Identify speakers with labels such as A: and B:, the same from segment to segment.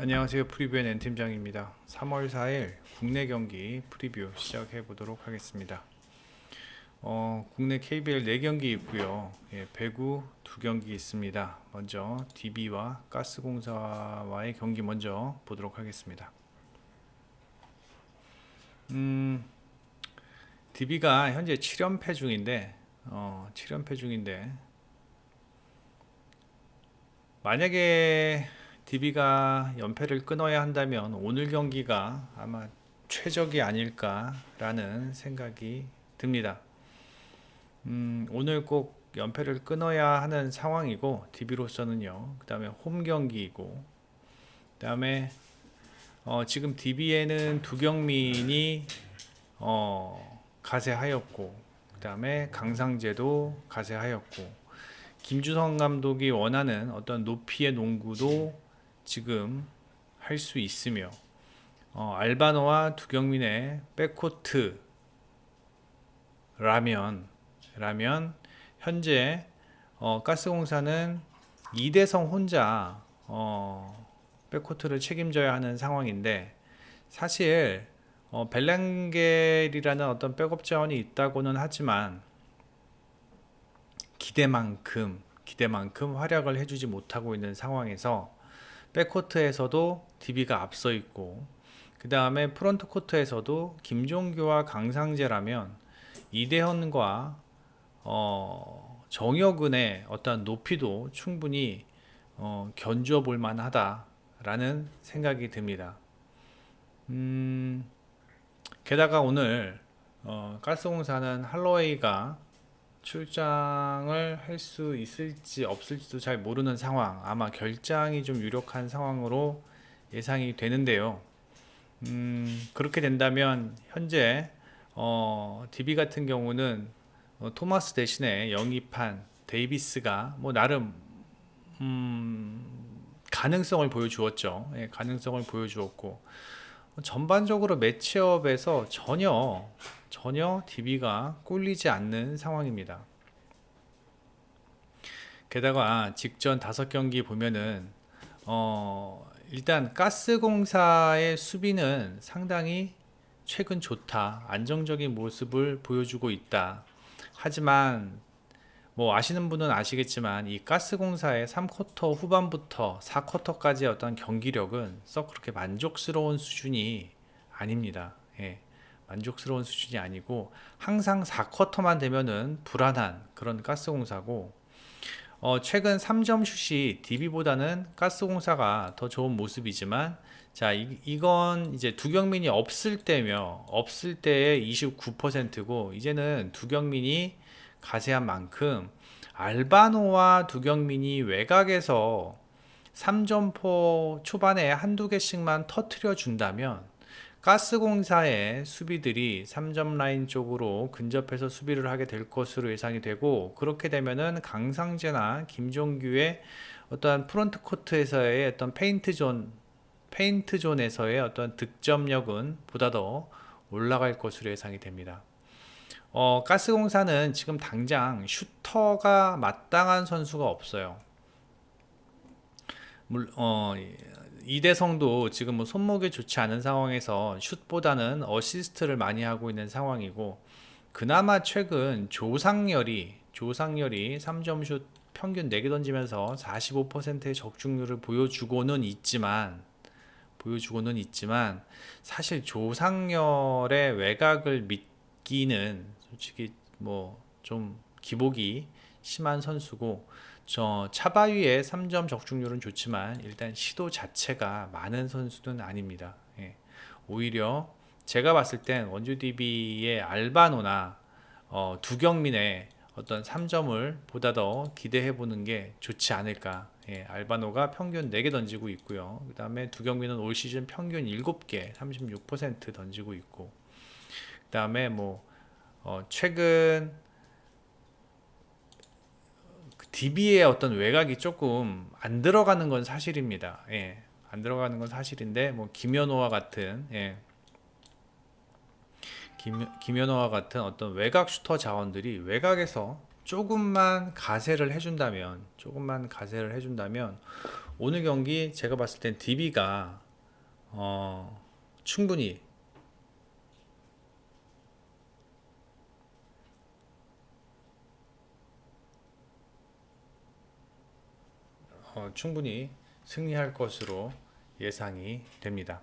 A: 안녕하세요. 프리뷰의 N팀장입니다. 3월 4일 국내 경기 프리뷰 시작해 보도록 하겠습니다. 국내 KBL 4경기 있고요. 배구 2경기 있습니다. 먼저 DB와 가스공사와의 경기 먼저 보도록 하겠습니다. DB가 현재 7연패 중인데 만약에 DB가 연패를 끊어야 한다면 오늘 경기가 아마 최적이 아닐까라는 생각이 듭니다. 오늘 꼭 연패를 끊어야 하는 상황이고 DB로서는요. 그 다음에 홈 경기이고, 그 다음에 지금 DB에는 두경민이 가세하였고, 그 다음에 강상재도 가세하였고, 김주성 감독이 원하는 어떤 높이의 농구도 지금 할 수 있으며, 알바노와 두경민의 백코트라면 현재 가스공사는 이대성 혼자 백코트를 책임져야 하는 상황인데, 사실 벨랭겔이라는 어떤 백업 자원이 있다고는 하지만 기대만큼 활약을 해주지 못하고 있는 상황에서 백코트에서도 DB가 앞서 있고, 그 다음에 프론트 코트에서도 김종규와 강상재라면 이대현과 정혁은의 어떤 높이도 충분히 견주어 볼 만하다라는 생각이 듭니다. 게다가 오늘 가스공사는 할로웨이가 출장을 할 수 있을지 없을지도 잘 모르는 상황, 아마 결장이 좀 유력한 상황으로 예상이 되는데요. 그렇게 된다면 현재 DB 같은 경우는 토마스 대신에 영입한 데이비스가 뭐 나름 가능성을 보여주었죠. 예, 가능성을 보여주었고, 전반적으로 매치업에서 전혀 DB가 꿀리지 않는 상황입니다. 게다가 직전 5경기 보면은 일단 가스공사의 수비는 상당히 최근 좋다, 안정적인 모습을 보여주고 있다. 하지만 뭐 아시는 분은 아시겠지만 이 가스공사의 3쿼터 후반부터 4쿼터까지의 어떤 경기력은 썩 그렇게 만족스러운 수준이 아닙니다. 예, 만족스러운 수준이 아니고 항상 4쿼터만 되면은 불안한 그런 가스공사고, 최근 3점 슛이 DB보다는 가스공사가 더 좋은 모습이지만, 자, 이건 이제 두경민이 없을 때의 29%고, 이제는 두경민이 가세한 만큼 알바노와 두경민이 외곽에서 3점포 초반에 한두 개씩만 터트려 준다면 가스공사의 수비들이 3점 라인 쪽으로 근접해서 수비를 하게 될 것으로 예상이 되고, 그렇게 되면은 강상재나 김종규의 어떠한 프론트 코트에서의 어떤 페인트 존에서의 어떤 득점력은 보다 더 올라갈 것으로 예상이 됩니다. 가스공사는 지금 당장 슈터가 마땅한 선수가 없어요. 이대성도 지금 뭐 손목이 좋지 않은 상황에서 슛보다는 어시스트를 많이 하고 있는 상황이고, 그나마 최근 조상열이 3점 슛 평균 4개 던지면서 45%의 적중률을 보여주고는 있지만 사실 조상열의 외곽을 믿기는 솔직히 뭐 좀 기복이 심한 선수고, 저 차바위의 3점 적중률은 좋지만 일단 시도 자체가 많은 선수는 아닙니다. 예. 오히려 제가 봤을 땐 원주 DB의 알바노나 두경민의 어떤 3점을 보다 더 기대해 보는 게 좋지 않을까. 예, 알바노가 평균 4개 던지고 있고요. 그 다음에 두경민은 올 시즌 평균 7개 36% 던지고 있고, 그 다음에 뭐 최근 DB의 어떤 외곽이 조금 안 들어가는 건 사실입니다. 예, 안 들어가는 건 사실인데, 뭐 김현호와 같은 김현호와 같은 어떤 외곽 슈터 자원들이 외곽에서 조금만 가세를 해준다면 오늘 경기 제가 봤을 땐 DB가 충분히 충분히 승리할 것으로 예상이 됩니다.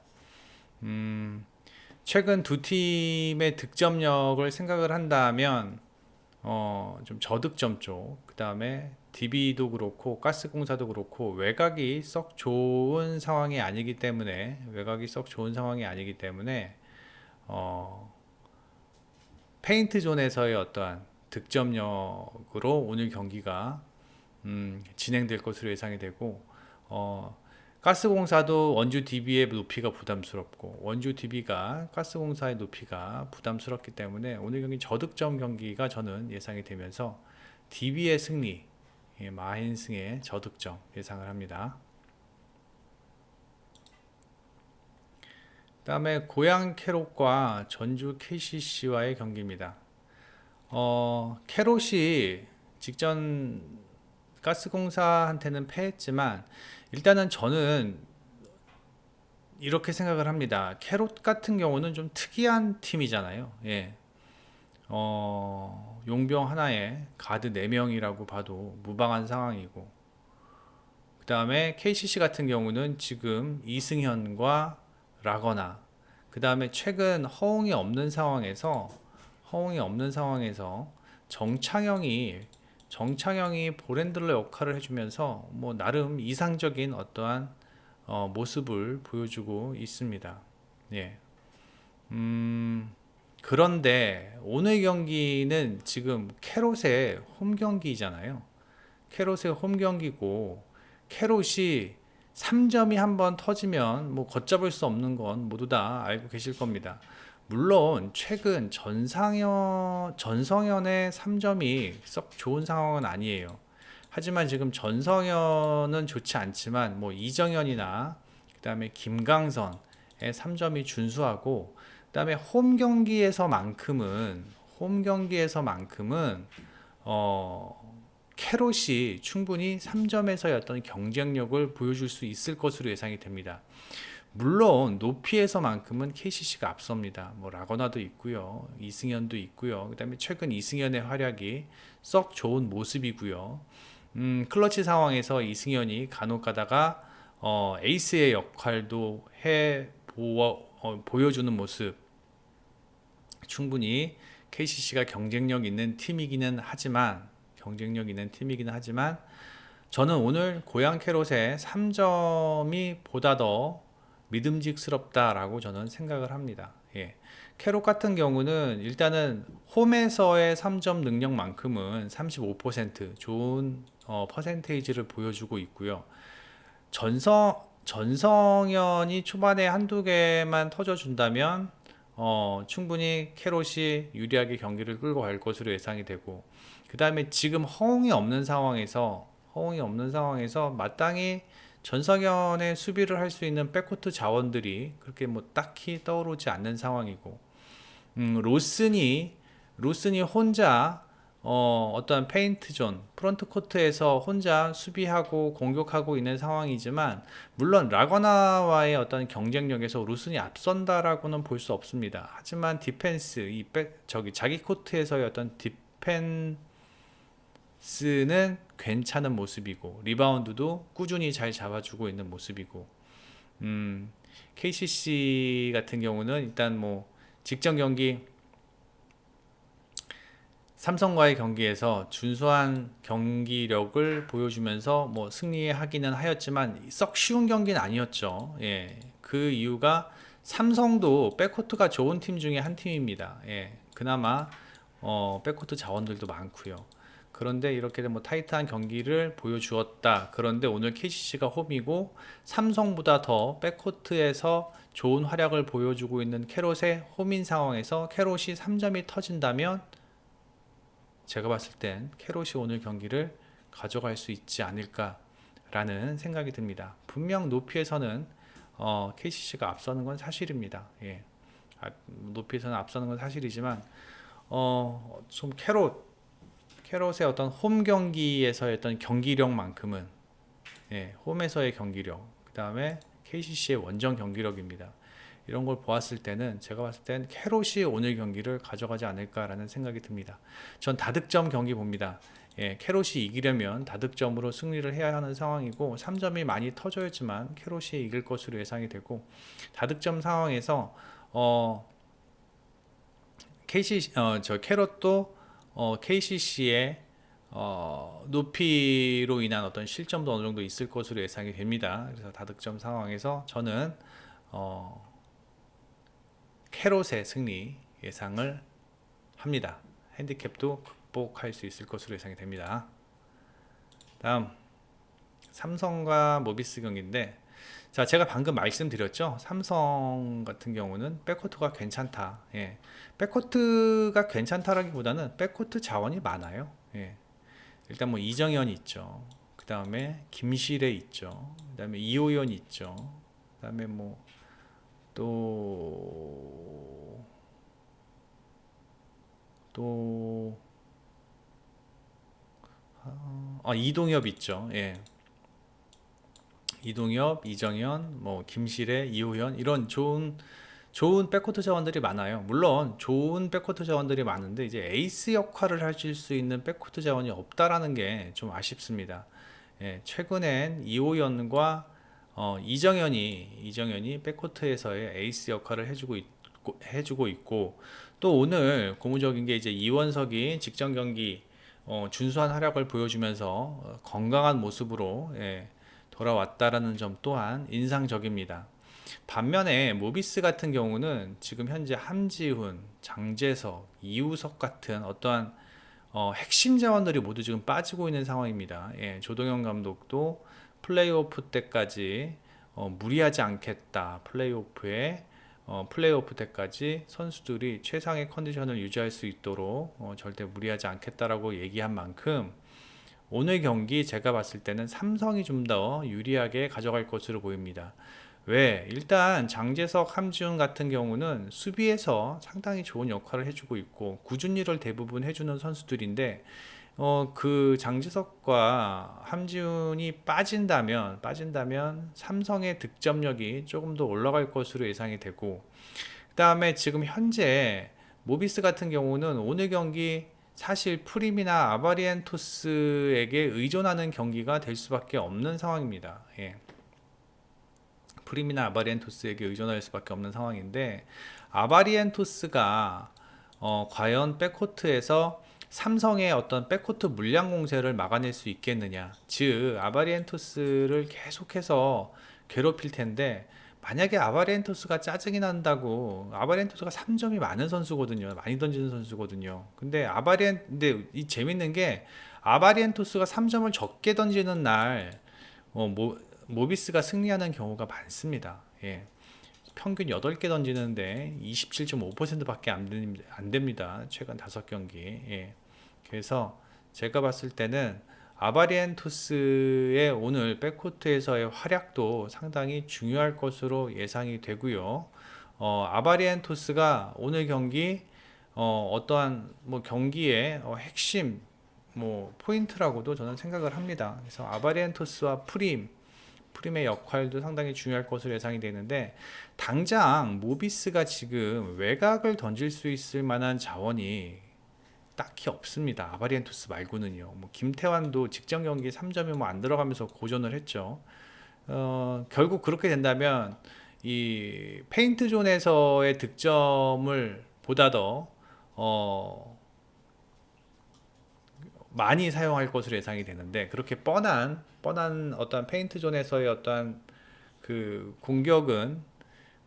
A: 최근 두 팀의 득점력을 생각을 한다면 좀 저득점 쪽, 그 다음에 DB도 그렇고 가스공사도 그렇고 외곽이 썩 좋은 상황이 아니기 때문에 페인트 존에서의 어떠한 득점력으로 오늘 경기가 진행될 것으로 예상이 되고, 가스공사도 원주 DB의 높이가 부담스럽고 원주 DB가 가스공사의 높이가 부담스럽기 때문에 오늘 경기 저득점 경기가 저는 예상이 되면서 DB의 승리, 마힌승의 저득점 예상을 합니다. 그 다음에 고양 캐롯과 전주 KCC와의 경기입니다. 캐롯이 직전 가스공사한테는 패했지만 일단은 저는 이렇게 생각을 합니다. 캐롯 같은 경우는 좀 특이한 팀이잖아요. 예. 용병 하나에 가드 4명이라고 봐도 무방한 상황이고, 그 다음에 KCC 같은 경우는 지금 이승현과 라거나, 그 다음에 최근 허웅이 없는 상황에서 정창영이 볼핸들러 역할을 해주면서 뭐 나름 이상적인 어떠한 모습을 보여주고 있습니다. 예. 그런데 오늘 경기는 지금 캐롯의 홈 경기잖아요. 캐롯의 홈 경기고 캐롯이 3점이 한번 터지면 뭐 걷잡을 수 없는 건 모두 다 알고 계실 겁니다. 물론 최근 전성현의 3점이 썩 좋은 상황은 아니에요. 하지만 지금 전성현은 좋지 않지만 뭐 이정현이나 그 다음에 김강선의 3점이 준수하고, 그 다음에 홈 경기에서만큼은 캐롯이 충분히 3점에서의 어떤 경쟁력을 보여줄 수 있을 것으로 예상이 됩니다. 물론 높이에서만큼은 KCC가 앞섭니다. 뭐 라거나도 있고요, 이승현도 있고요. 그다음에 최근 이승현의 활약이 썩 좋은 모습이고요. 클러치 상황에서 이승현이 간혹 가다가 에이스의 역할도 보여주는 모습, 충분히 KCC가 경쟁력 있는 팀이기는 하지만 저는 오늘 고양 캐롯의 3점이 보다 더 믿음직스럽다라고 저는 생각을 합니다. 예. 캐롯 같은 경우는 일단은 홈에서의 3점 능력만큼은 35% 좋은 퍼센테이지를 보여주고 있고요. 전성현이 초반에 한두 개만 터져준다면 충분히 캐롯이 유리하게 경기를 끌고 갈 것으로 예상이 되고, 그 다음에 지금 허웅이 없는 상황에서 마땅히 전성현의 수비를 할 수 있는 백코트 자원들이 그렇게 뭐 딱히 떠오르지 않는 상황이고, 로슨이 혼자 어떠한 페인트 존, 프런트 코트에서 혼자 수비하고 공격하고 있는 상황이지만, 물론 라거나와의 어떤 경쟁력에서 로슨이 앞선다라고는 볼 수 없습니다. 하지만 디펜스, 자기 코트에서의 어떤 디펜스는 괜찮은 모습이고, 리바운드도 꾸준히 잘 잡아주고 있는 모습이고, KCC 같은 경우는 일단 뭐 직전 경기 삼성과의 경기에서 준수한 경기력을 보여주면서 뭐 승리하기는 하였지만 썩 쉬운 경기는 아니었죠. 예. 그 이유가 삼성도 백코트가 좋은 팀 중에 한 팀입니다. 예. 그나마 백코트 자원들도 많고요. 그런데 이렇게 뭐 타이트한 경기를 보여주었다. 그런데 오늘 KCC가 홈이고 삼성보다 더 백코트에서 좋은 활약을 보여주고 있는 캐롯의 홈인 상황에서 캐롯이 3점이 터진다면 제가 봤을 땐 캐롯이 오늘 경기를 가져갈 수 있지 않을까라는 생각이 듭니다. 분명 높이에서는 KCC가 앞서는 건 사실입니다. 예. 높이에서는 앞서는 건 사실이지만 좀 캐롯의 어떤 홈 경기에서의 어떤 경기력만큼은 예, 홈에서의 경기력, 그 다음에 KCC의 원정 경기력입니다. 이런 걸 보았을 때는 제가 봤을 땐 캐롯이 오늘 경기를 가져가지 않을까라는 생각이 듭니다. 전 다득점 경기 봅니다. 예, 캐롯이 이기려면 다득점으로 승리를 해야 하는 상황이고 3점이 많이 터져야지만 캐롯이 이길 것으로 예상이 되고, 다득점 상황에서 저 캐롯도 KCC의 높이로 인한 어떤 실점도 어느 정도 있을 것으로 예상이 됩니다. 그래서 다득점 상황에서 저는 캐롯의 승리 예상을 합니다. 핸디캡도 극복할 수 있을 것으로 예상이 됩니다. 다음 삼성과 모비스 경기인데, 자, 제가 방금 말씀드렸죠. 삼성 같은 경우는 백코트가 괜찮다. 예. 백코트가 괜찮다라기보다는 백코트 자원이 많아요. 예. 일단 뭐 이정현이 있죠. 그 다음에 김실애 있죠. 그 다음에 이호연 있죠. 그 다음에 뭐 또 이동엽 있죠. 예. 이동엽, 이정현, 뭐 김실애, 이호연, 이런 좋은 백코트 자원들이 많아요. 물론 좋은 백코트 자원들이 많은데 이제 에이스 역할을 하실 수 있는 백코트 자원이 없다라는 게 좀 아쉽습니다. 예, 최근엔 이호연과 이정현이 백코트에서의 에이스 역할을 해주고 있고, 또 오늘 고무적인 게 이제 이원석이 직전 경기 준수한 활약을 보여주면서 건강한 모습으로, 예, 돌아왔다라는 점 또한 인상적입니다. 반면에 모비스 같은 경우는 지금 현재 함지훈, 장재석, 이우석 같은 어떠한 핵심 자원들이 모두 지금 빠지고 있는 상황입니다. 예, 조동현 감독도 플레이오프 때까지 무리하지 않겠다. 플레이오프 때까지 선수들이 최상의 컨디션을 유지할 수 있도록 절대 무리하지 않겠다라고 얘기한 만큼, 오늘 경기 제가 봤을 때는 삼성이 좀 더 유리하게 가져갈 것으로 보입니다. 왜? 일단 장재석, 함지훈 같은 경우는 수비에서 상당히 좋은 역할을 해주고 있고 꾸준히를 대부분 해주는 선수들인데, 그 장재석과 함지훈이 빠진다면 삼성의 득점력이 조금 더 올라갈 것으로 예상이 되고, 그 다음에 지금 현재 모비스 같은 경우는 오늘 경기 사실 프림이나 아바리엔토스에게 의존하는 경기가 될 수밖에 없는 상황입니다. 예. 프림이나 아바리엔토스에게 의존할 수밖에 없는 상황인데, 아바리엔토스가 과연 백코트에서 삼성의 어떤 백코트 물량 공세를 막아낼 수 있겠느냐, 즉 아바리엔토스를 계속해서 괴롭힐 텐데, 만약에 아바리엔토스가 짜증이 난다고, 아바리엔토스가 3점이 많은 선수거든요. 많이 던지는 선수거든요. 근데 이 재밌는 게, 아바리엔토스가 3점을 적게 던지는 날 모비스가 승리하는 경우가 많습니다. 예. 평균 8개 던지는데 27.5%밖에 안 됩니다. 최근 5경기. 예. 그래서 제가 봤을 때는 아바리엔토스의 오늘 백코트에서의 활약도 상당히 중요할 것으로 예상이 되고요. 아바리엔토스가 오늘 경기 어떠한 뭐 경기의 핵심 뭐 포인트라고도 저는 생각을 합니다. 그래서 아바리엔토스와 프림의 역할도 상당히 중요할 것으로 예상이 되는데, 당장 모비스가 지금 외곽을 던질 수 있을 만한 자원이 딱히 없습니다. 아바리엔토스 말고는요. 뭐 김태환도 직전 경기 3점이 뭐 안 들어가면서 고전을 했죠. 결국 그렇게 된다면 이 페인트 존에서의 득점을 보다 더 많이 사용할 것으로 예상이 되는데, 그렇게 뻔한 어떠한 페인트 존에서의 어떠한 그 공격은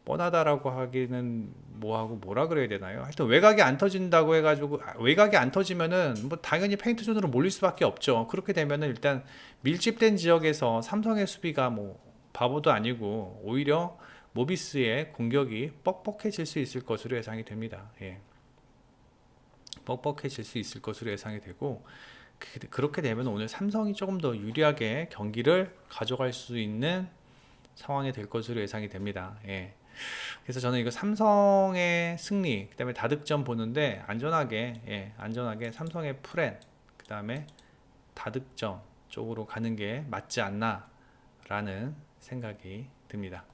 A: 뻔하다라고 하기는 뭐라 그래야 되나요? 하여튼 외곽이 안 터진다고 해가지고, 외곽이 안 터지면은 뭐 당연히 페인트 존으로 몰릴 수밖에 없죠. 그렇게 되면은 일단 밀집된 지역에서 삼성의 수비가 뭐 바보도 아니고 오히려 모비스의 공격이 뻑뻑해질 수 있을 것으로 예상이 됩니다. 예. 뻑뻑해질 수 있을 것으로 예상이 되고, 그렇게 되면 오늘 삼성이 조금 더 유리하게 경기를 가져갈 수 있는 상황이 될 것으로 예상이 됩니다. 예. 그래서 저는 이거 삼성의 승리, 그 다음에 다득점 보는데 안전하게 삼성의 프렌, 그 다음에 다득점 쪽으로 가는 게 맞지 않나 않을까라는 생각이 듭니다.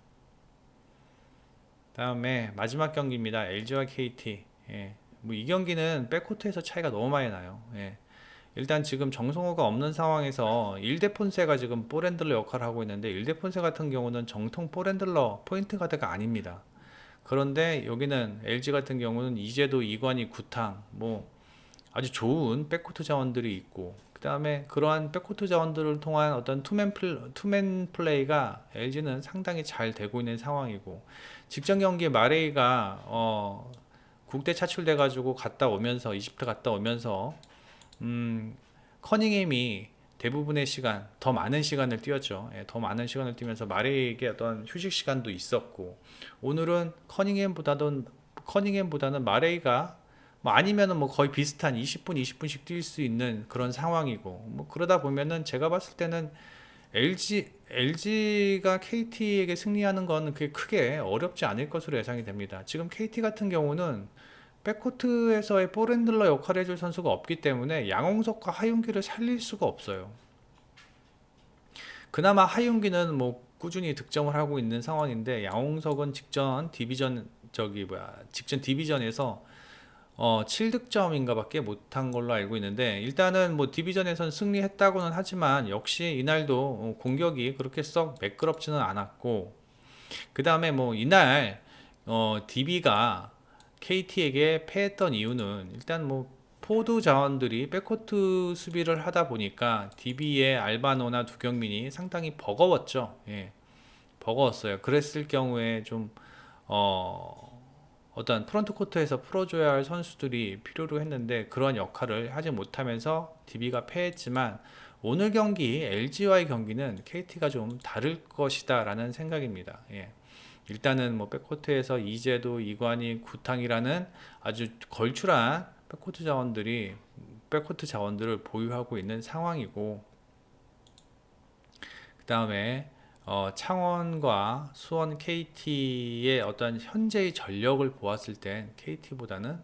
A: 다음에 마지막 경기입니다. LG와 KT. 예. 뭐 이 경기는 백코트에서 차이가 너무 많이 나요. 예. 일단 지금 정성호가 없는 상황에서 일대폰세가 지금 볼핸들러 역할을 하고 있는데, 일대폰세 같은 경우는 정통 볼핸들러 포인트 가드가 아닙니다. 그런데 여기는 LG 같은 경우는 이재도, 이관희, 구탕 뭐 아주 좋은 백코트 자원들이 있고, 그 다음에 그러한 백코트 자원들을 통한 어떤 투맨 플레이가 LG는 상당히 잘 되고 있는 상황이고, 직전 경기에 마레이가 국대 차출돼 가지고 갔다 오면서, 이집트 갔다 오면서 커닝햄이 대부분의 시간, 더 많은 시간을 뛰었죠. 예, 더 많은 시간을 뛰면서 마레이에게 어떤 휴식 시간도 있었고, 오늘은 커닝햄보다는 마레이가 뭐 아니면은 뭐 거의 비슷한 20분, 20분씩 뛸 수 있는 그런 상황이고, 뭐 그러다 보면은 제가 봤을 때는 LG가 KT에게 승리하는 건 그게 크게 어렵지 않을 것으로 예상이 됩니다. 지금 KT 같은 경우는 백코트에서의 볼핸들러 역할을 해줄 선수가 없기 때문에 양홍석과 하윤기를 살릴 수가 없어요. 그나마 하윤기는 뭐 꾸준히 득점을 하고 있는 상황인데, 양홍석은 직전 디비전에서 7득점인가 밖에 못한 걸로 알고 있는데, 일단은 뭐 디비전에선 승리했다고는 하지만 역시 이날도 공격이 그렇게 썩 매끄럽지는 않았고, 그 다음에 뭐 이날 DB가 KT에게 패했던 이유는 일단 뭐 포드 자원들이 백코트 수비를 하다 보니까 DB의 알바노나 두경민이 상당히 버거웠죠. 예, 버거웠어요. 그랬을 경우에 좀 어떤 프론트 코트에서 풀어줘야 할 선수들이 필요로 했는데, 그런 역할을 하지 못하면서 DB가 패했지만, 오늘 경기 LG와의 경기는 KT가 좀 다를 것이다 라는 생각입니다. 예. 일단은 뭐 백코트에서 이재도, 이관희, 구탕이라는 아주 걸출한 백코트 자원들을 보유하고 있는 상황이고, 그 다음에 창원과 수원 KT의 어떤 현재의 전력을 보았을 땐 KT보다는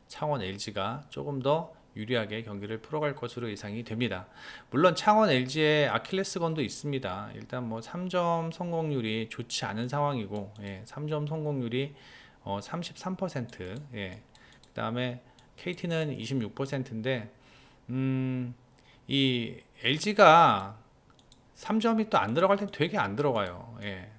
A: 창원 LG가 조금 더 유리하게 경기를 풀어갈 것으로 예상이 됩니다. 물론 창원 LG의 아킬레스건도 있습니다. 일단 뭐 3점 성공률이 좋지 않은 상황이고, 예, 3점 성공률이 33%, 예, 그 다음에 KT는 26%인데, 이 LG가 3점이 또 안 들어갈 땐 되게 안 들어가요. 예.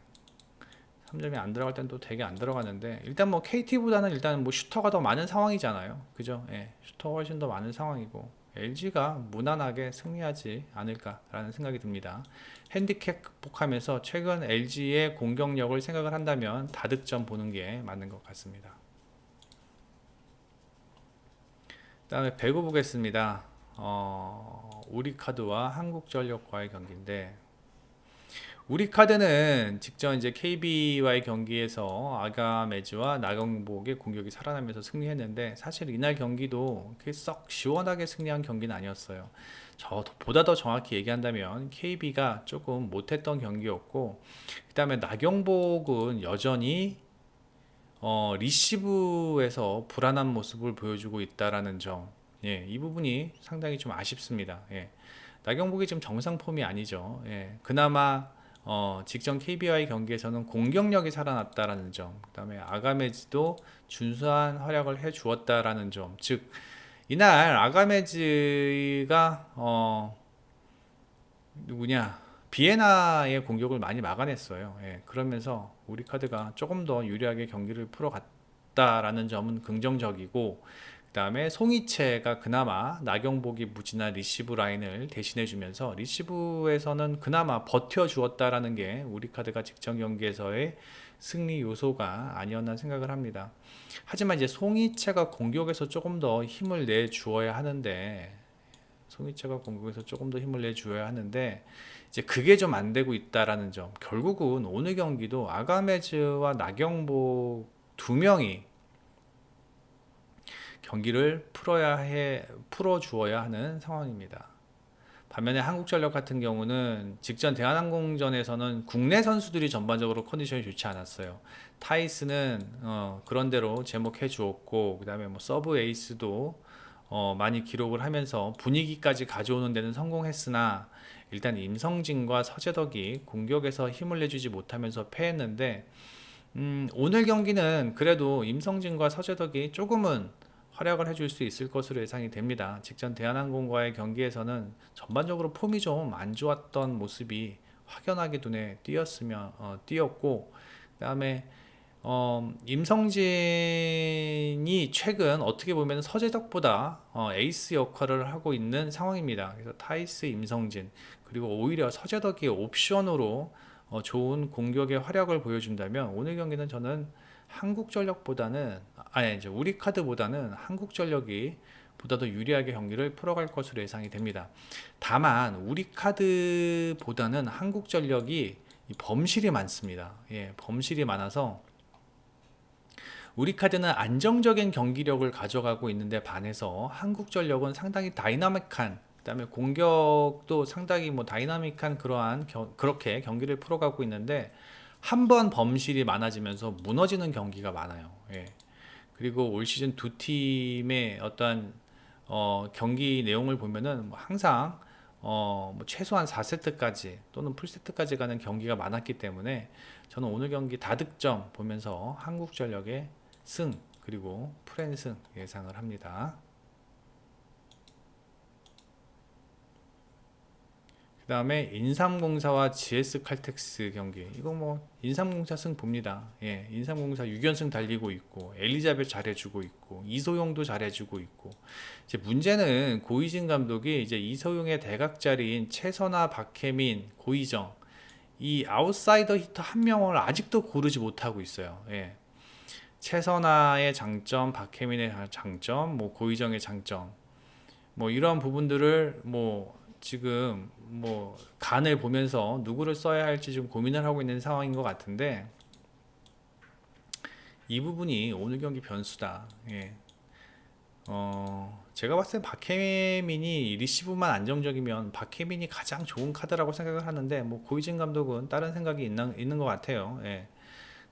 A: 3점이 안 들어갈 땐 또 되게 안 들어가는데, 일단 뭐 KT보다는 일단 뭐 슈터가 더 많은 상황이잖아요. 그죠? 예. 슈터가 훨씬 더 많은 상황이고, LG가 무난하게 승리하지 않을까라는 생각이 듭니다. 핸디캡 극복하면서 최근 LG의 공격력을 생각을 한다면 다득점 보는 게 맞는 것 같습니다. 그 다음에 배구 보겠습니다. 우리카드와 한국전력과의 경기인데, 우리카드는 직전 이제 KB와의 경기에서 아가메즈와 나경복의 공격이 살아나면서 승리했는데, 사실 이날 경기도 그렇게 썩 시원하게 승리한 경기는 아니었어요. 보다 더 정확히 얘기한다면 KB가 조금 못했던 경기였고, 그 다음에 나경복은 여전히 리시브에서 불안한 모습을 보여주고 있다라는 점, 예, 이 부분이 상당히 좀 아쉽습니다. 예, 나경복이 지금 정상 폼이 아니죠. 예, 그나마 직전 KB와의 경기에서는 공격력이 살아났다라는 점, 그 다음에 아가메즈도 준수한 활약을 해 주었다라는 점, 즉 이날 아가메즈가 비에나의 공격을 많이 막아냈어요. 예, 그러면서 우리 카드가 조금 더 유리하게 경기를 풀어갔다라는 점은 긍정적이고, 그 다음에 송이채가 그나마 나경복이 무지나 리시브 라인을 대신해 주면서 리시브에서는 그나마 버텨주었다라는 게 우리 카드가 직전 경기에서의 승리 요소가 아니었나 생각을 합니다. 하지만 이제 송이채가 공격에서 조금 더 힘을 내 주어야 하는데, 이제 그게 좀 안 되고 있다라는 점, 결국은 오늘 경기도 아가메즈와 나경복 두 명이 경기를 풀어주어야 하는 상황입니다. 반면에 한국전력 같은 경우는 직전 대한항공전에서는 국내 선수들이 전반적으로 컨디션이 좋지 않았어요. 타이스는 그런대로 제목해 주었고, 그 다음에 뭐 서브 에이스도 많이 기록을 하면서 분위기까지 가져오는 데는 성공했으나, 일단 임성진과 서재덕이 공격에서 힘을 내주지 못하면서 패했는데 오늘 경기는 그래도 임성진과 서재덕이 조금은 활약을 해줄 수 있을 것으로 예상이 됩니다. 직전 대한항공과의 경기에서는 전반적으로 폼이 좀 안 좋았던 모습이 확연하게 눈에 띄었고, 그다음에 임성진이 최근 어떻게 보면 서재덕보다 에이스 역할을 하고 있는 상황입니다. 그래서 타이스 임성진, 그리고 오히려 서재덕이 옵션으로 좋은 공격의 활약을 보여준다면 오늘 경기는 저는 한국전력보다는 이제 우리카드보다는 한국전력이 보다 더 유리하게 경기를 풀어갈 것으로 예상이 됩니다. 다만 우리카드보다는 한국전력이 이 범실이 많습니다. 예, 범실이 많아서 우리카드는 안정적인 경기력을 가져가고 있는데 반해서 한국전력은 상당히 다이나믹한, 그다음에 공격도 상당히 뭐 다이나믹한 그러한 그렇게 경기를 풀어가고 있는데 한 번 범실이 많아지면서 무너지는 경기가 많아요. 예. 그리고 올 시즌 두 팀의 어떠한 경기 내용을 보면은 뭐 항상 뭐 최소한 4세트까지 또는 풀세트까지 가는 경기가 많았기 때문에 저는 오늘 경기 다득점 보면서 한국전력의 승 그리고 프랜승 예상을 합니다. 그 다음에 인삼공사와 GS칼텍스 경기, 이거 뭐 인삼공사 승 봅니다. 예, 인삼공사 6연승 달리고 있고 엘리자벳 잘해주고 있고 이소용도 잘해주고 있고, 이제 문제는 고이진 감독이 이제 이소용의 대각자리인 최선화, 박혜민, 고이정 이 아웃사이더 히터 한 명을 아직도 고르지 못하고 있어요. 예. 최선화의 장점, 박혜민의 장점, 뭐 고이정의 장점, 뭐 이러한 부분들을 뭐 지금 뭐 간을 보면서 누구를 써야 할지 좀 고민을 하고 있는 상황인 것 같은데, 이 부분이 오늘 경기 변수다. 예. 제가 봤을 때 박혜민이 리시브만 안정적이면 박혜민이 가장 좋은 카드라고 생각을 하는데, 뭐 고이진 감독은 다른 생각이 있는 것 같아요. 예.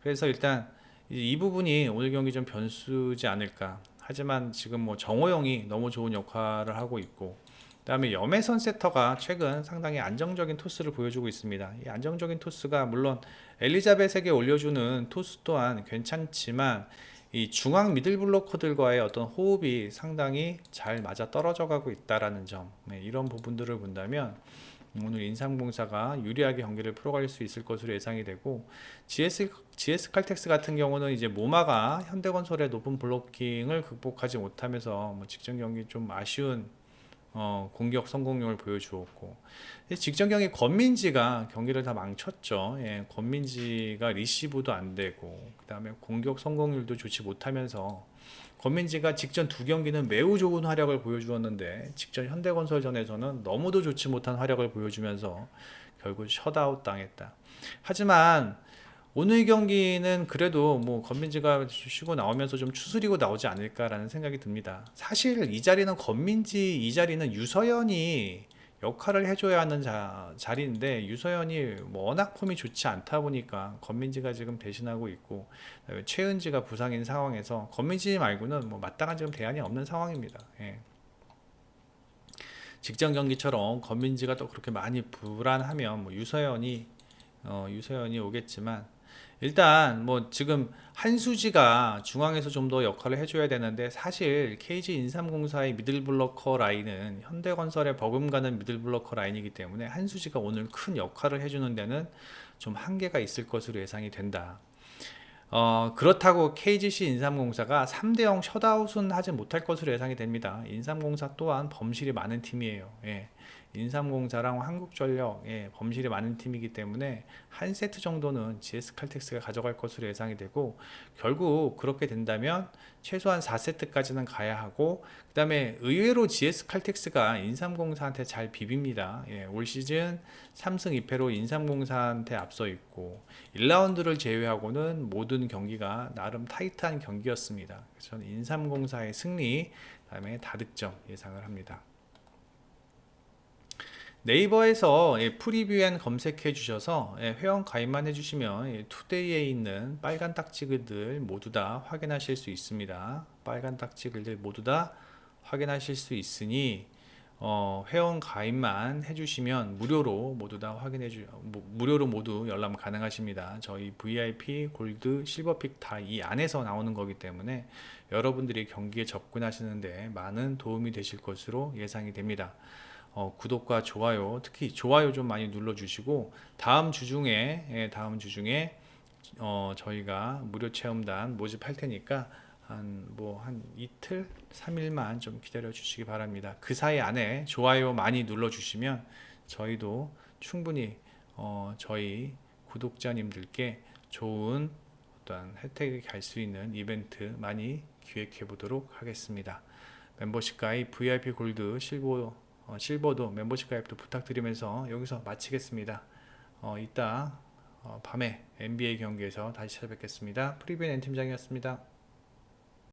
A: 그래서 일단 이 부분이 오늘 경기 좀 변수지 않을까. 하지만 지금 뭐 정호영이 너무 좋은 역할을 하고 있고, 그다음에 염혜선 세터가 최근 상당히 안정적인 토스를 보여주고 있습니다. 이 안정적인 토스가 물론 엘리자벳에게 올려주는 토스 또한 괜찮지만 이 중앙 미들블로커들과의 어떤 호흡이 상당히 잘 맞아 떨어져 가고 있다라는 점, 이런 부분들을 본다면 오늘 인삼공사가 유리하게 경기를 풀어갈 수 있을 것으로 예상이 되고, GS칼텍스 같은 경우는 이제 모마가 현대건설의 높은 블로킹을 극복하지 못하면서 뭐 직전 경기 좀 아쉬운 공격 성공률을 보여주었고, 직전 경기 권민지가 경기를 다 망쳤죠. 예, 권민지가 리시브도 안 되고 그 다음에 공격 성공률도 좋지 못하면서 권민지가 직전 두 경기는 매우 좋은 활약을 보여주었는데 직전 현대건설전에서는 너무도 좋지 못한 활약을 보여주면서 결국 셧아웃 당했다. 하지만 오늘 경기는 그래도 뭐 권민지가 쉬고 나오면서 좀 추스리고 나오지 않을까라는 생각이 듭니다. 사실 이 자리는 이 자리는 유서연이 역할을 해줘야 하는 자리인데 유서연이 뭐 워낙 폼이 좋지 않다 보니까 권민지가 지금 대신하고 있고, 그다음에 최은지가 부상인 상황에서 권민지 말고는 뭐 마땅한 지금 대안이 없는 상황입니다. 예. 직전 경기처럼 권민지가 또 그렇게 많이 불안하면 뭐 유서연이 오겠지만, 일단 뭐 지금 한수지가 중앙에서 좀 더 역할을 해줘야 되는데, 사실 KG 인삼공사의 미들블로커 라인은 현대건설의 버금가는 미들블로커 라인이기 때문에 한수지가 오늘 큰 역할을 해주는 데는 좀 한계가 있을 것으로 예상이 된다. 그렇다고 KGC 인삼공사가 3대0 셧아웃은 하지 못할 것으로 예상이 됩니다. 인삼공사 또한 범실이 많은 팀이에요. 예. 인삼공사랑 한국전력, 범실이 많은 팀이기 때문에 한 세트 정도는 GS칼텍스가 가져갈 것으로 예상이 되고, 결국 그렇게 된다면 최소한 4세트까지는 가야 하고, 그 다음에 의외로 GS칼텍스가 인삼공사한테 잘 비빕니다. 올 시즌 3승 2패로 인삼공사한테 앞서 있고 1라운드를 제외하고는 모든 경기가 나름 타이트한 경기였습니다. 그래서 저는 인삼공사의 승리, 그 다음에 다득점 예상을 합니다. 네이버에서 프리뷰엔 검색해 주셔서 회원 가입만 해주시면 투데이에 있는 빨간 딱지글들 모두 다 확인하실 수 있습니다. 빨간 딱지글들 모두 다 확인하실 수 있으니 회원 가입만 해주시면 무료로 모두 다 무료로 모두 열람 가능하십니다. 저희 VIP, 골드, 실버픽 다 이 안에서 나오는 거기 때문에 여러분들이 경기에 접근하시는데 많은 도움이 되실 것으로 예상이 됩니다. 구독과 좋아요, 특히 좋아요 좀 많이 눌러주시고 다음 주 중에 저희가 무료 체험단 모집할 테니까 한 이틀, 3일만 좀 기다려 주시기 바랍니다. 그 사이 안에 좋아요 많이 눌러 주시면 저희도 충분히 저희 구독자님들께 좋은 어떤 혜택이 갈 수 있는 이벤트 많이 기획해 보도록 하겠습니다. 멤버십 가입, VIP 골드, 실버도 멤버십 가입도 부탁드리면서 여기서 마치겠습니다. 이따 밤에 NBA 경기에서 다시 찾아뵙겠습니다. 프리뷰 N팀장이었습니다.